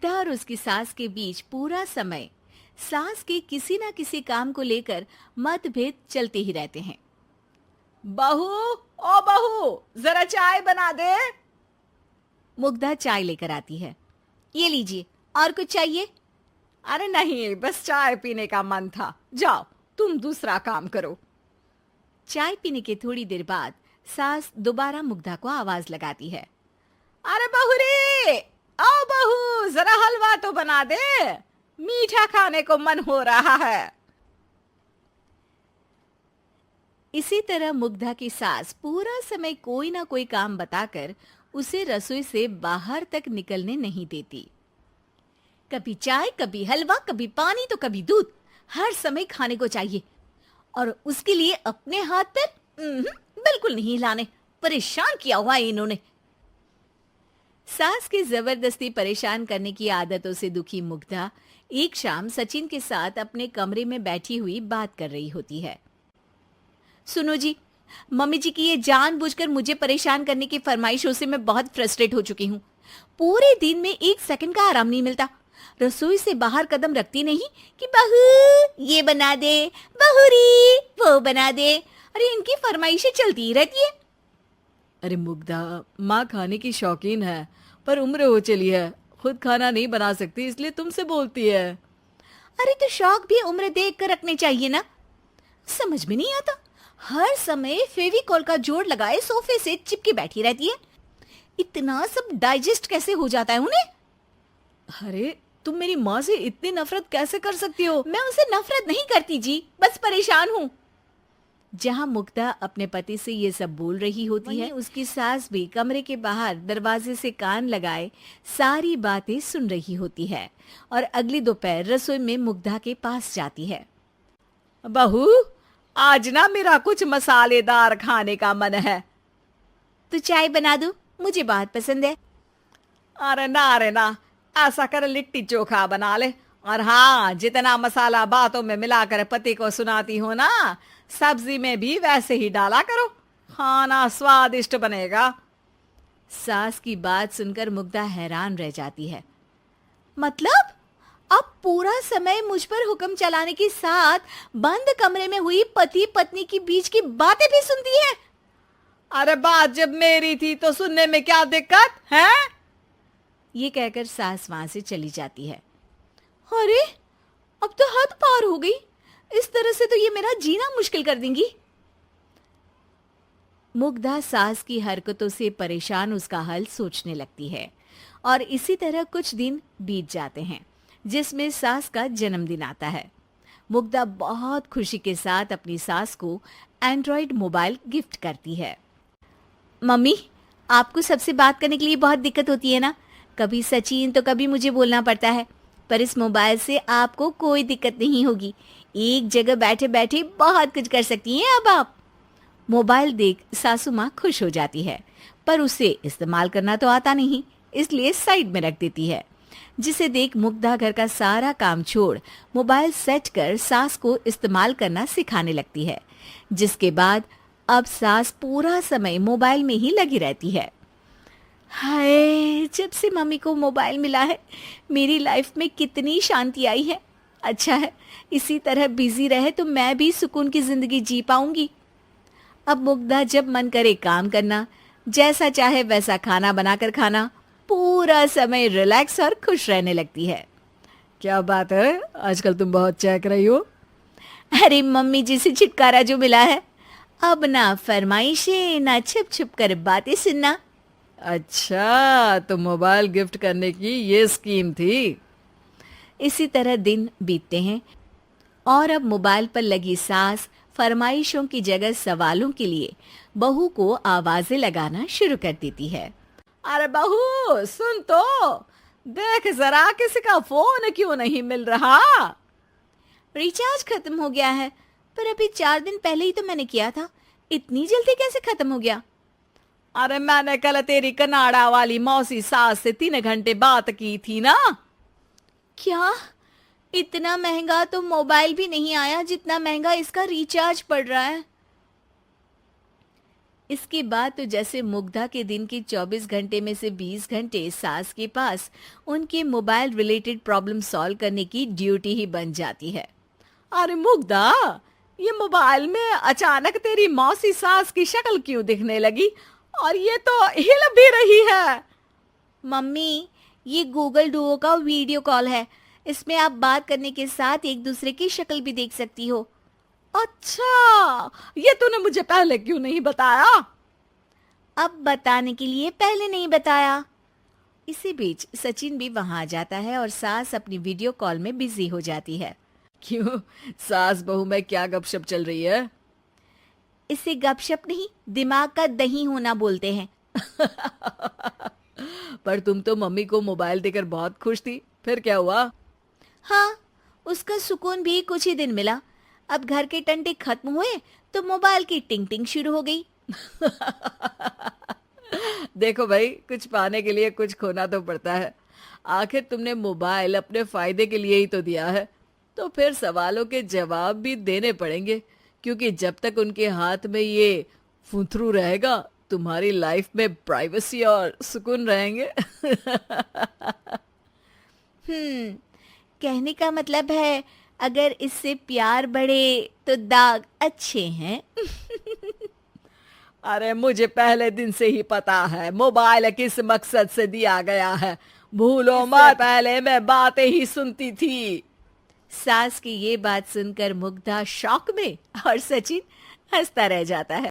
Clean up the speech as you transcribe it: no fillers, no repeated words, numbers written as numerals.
मुग्धा और उसकी सास के बीच पूरा समय सास के किसी ना किसी काम को लेकर मतभेद चलते ही रहते हैं। बहू, ओ बहू, जरा चाय बना दे। मुग्धा चाय लेकर आती है। ये लीजिए, और कुछ चाहिए? अरे नहीं, बस चाय पीने का मन था। जाओ, तुम दूसरा काम करो। चाय पीने के थोड़ी देर बाद सास दोबारा मुग्धा को आवाज लगाती है। अरे बहू रे, आओ बहू, जरा हलवा तो बना दे, मीठा खाने को मन हो रहा है। इसी तरह मुग्धा की सास पूरा समय कोई ना कोई काम बताकर उसे रसोई से बाहर तक निकलने नहीं देती। कभी चाय, कभी हलवा, कभी पानी तो कभी दूध, हर समय खाने को चाहिए और उसके लिए अपने हाथ पैर बिल्कुल नहीं हिलाने। परेशान किया हुआ है इन्होंने। सास की जबरदस्ती परेशान करने की आदतों से दुखी मुग्धा एक शाम सचिन के साथ अपने कमरे में बैठी हुई बात कर रही होती है। सुनो जी, मम्मी जी की ये जानबूझकर मुझे परेशान करने की फरमाइशों से मैं बहुत फ्रस्ट्रेट हो चुकी हूँ। पूरे दिन में 1 सेकंड का आराम नहीं मिलता। रसोई से बाहर कदम रखती नहीं कि बहू ये बना दे, बहू री वो बना दे। अरे इनकी फरमाइशें चलती ही रहती है। अरे मुग्धा, माँ खाने की शौकीन है, पर उम्र हो चली है, खुद खाना नहीं बना सकती, इसलिए तुमसे बोलती है। अरे तो शौक भी उम्र देख कर रखने चाहिए ना। समझ में नहीं आता, हर समय फेविकॉल का जोड़ लगाए सोफे से चिपके बैठी रहती है। इतना सब डाइजेस्ट कैसे हो जाता है उन्हें? अरे तुम मेरी माँ से इतनी नफरत कैसे कर सकती हो? मैं उसे नफरत नहीं करती जी, बस परेशान हूँ। जहाँ मुग्धा अपने पति से ये सब बोल रही होती है, उसकी सास भी कमरे के बाहर दरवाजे से कान लगाए सारी बातें सुन रही होती है और अगली दोपहर रसोई में मुग्धा के पास जाती है। बहू, आज ना मेरा कुछ मसालेदार खाने का मन है। तो चाय बना दूं? मुझे बहुत पसंद है। अरे ना, ऐसा कर लिट्टी चोखा बना ले। और हाँ, जितना मसाला बातों में मिलाकर पति को सुनाती हो ना, सब्जी में भी वैसे ही डाला करो, खाना स्वादिष्ट बनेगा। सास की बात सुनकर मुग्धा हैरान रह जाती है। मतलब अब पूरा समय मुझ पर हुक्म चलाने के साथ बंद कमरे में हुई पति पत्नी की बीच की बातें भी सुनती है? अरे बात जब मेरी थी तो सुनने में क्या दिक्कत है? ये कहकर सास वहां से चली जाती है। अरे अब तो हद पार हो गई, इस तरह से तो ये मेरा जीना मुश्किल कर देंगी। मुग्धा सास की हरकतों से परेशान उसका हल सोचने लगती है और इसी तरह कुछ दिन बीत जाते हैं जिसमें सास का जन्मदिन आता है। मुग्धा बहुत खुशी के साथ अपनी सास को एंड्रॉइड मोबाइल गिफ्ट करती है। मम्मी, आपको सबसे बात करने के लिए बहुत दिक्कत होती है ना, कभी सचिन तो कभी मुझे बोलना पड़ता है, पर इस मोबाइल से आपको कोई दिक्कत नहीं होगी। एक जगह बैठे बैठे बहुत कुछ कर सकती हैं अब आप। मोबाइल देख सासू माँ खुश हो जाती है, पर उसे इस्तेमाल करना तो आता नहीं, इसलिए साइड में रख देती है। जिसे देख मुग्धा घर का सारा काम छोड़ मोबाइल सेट कर सास को इस्तेमाल करना सिखाने लगती है, जिसके बाद अब सास पूरा समय मोबाइल में ही लगी रहती है। हाय, जब से मम्मी को मोबाइल मिला है मेरी लाइफ में कितनी शांति आई है। अच्छा है, इसी तरह बिजी रहे तो मैं भी सुकून की जिंदगी जी पाऊंगी। अब मुग्धा जब मन करे काम करना, जैसा चाहे वैसा खाना बनाकर खाना, पूरा समय रिलैक्स और खुश रहने लगती है। क्या बात है, आजकल तुम बहुत चहक रही हो। अरे मम्मी जी से छुटकारा जो मिला है, अब ना फरमाइशें ना छुप छुप कर बातें सुनना। अच्छा, तो मोबाइल गिफ्ट करने की ये स्कीम थी। इसी तरह दिन बीतते हैं और अब मोबाइल पर लगी सास फरमाइशों की जगह सवालों के लिए बहू को आवाजें लगाना शुरू कर देती है। अरे बहू सुन तो, देख जरा किसी का फोन क्यों नहीं मिल रहा? रिचार्ज खत्म हो गया है, पर अभी 4 दिन पहले ही तो मैंने किया था, इतनी जल्दी कैसे खत्म हो गया? अरे मैंने कल तेरी कनाडा वाली मौसी सास से 3 घंटे बात की थी ना। क्या? इतना महंगा तो मोबाइल भी नहीं आया जितना महंगा इसका रिचार्ज पड़ रहा है। इसके बाद तो जैसे मुग्धा के दिन के 24 घंटे में से 20 घंटे सास के पास उनके मोबाइल रिलेटेड प्रॉब्लम सॉल्व करने की ड्यूटी ही बन जाती है। अरे मुग्धा, ये मोबाइल में अचानक तेरी मौसी सास की शक्ल क्यों दिखने लगी? और ये तो हिल भी रही है। मम्मी, ये गूगल डुओ का वीडियो कॉल है। इसमें आप बात करने के साथ एक दूसरे की शक्ल भी देख सकती हो। अच्छा, ये तूने मुझे पहले क्यों नहीं बताया? अब बताने के लिए पहले नहीं बताया। इसी बीच सचिन भी वहां आ जाता है और सास अपनी वीडियो कॉल में बिजी हो जाती है। क्यों, सास बहू में क्या गपशप चल रही है? इसे गपशप नहीं, दिमाग का दही होना बोलते हैं। पर तुम तो मम्मी को मोबाइल देकर बहुत खुश थी, फिर क्या हुआ? हाँ, उसका सुकून भी कुछ ही दिन मिला। अब घर के टंटे खत्म हुए तो मोबाइल की टिंग टिंग शुरू हो गई। देखो भाई, कुछ पाने के लिए कुछ खोना तो पड़ता है। आखिर तुमने मोबाइल अपने फायदे के लिए ही तो दिया है, तो फिर सवालों के जवाब भी देने पड़ेंगे, क्योंकि जब तक उनके हाथ में ये फुंथरू रहेगा, तुम्हारी लाइफ में प्राइवेसी और सुकून रहेंगे। कहने का मतलब है अगर इससे प्यार बढ़े तो दाग अच्छे हैं। अरे मुझे पहले दिन से ही पता है मोबाइल किस मकसद से दिया गया है। भूलो मत, पहले मैं बातें ही सुनती थी। सास की ये बात सुनकर मुग्धा शॉक में और सचिन हंसता रह जाता है।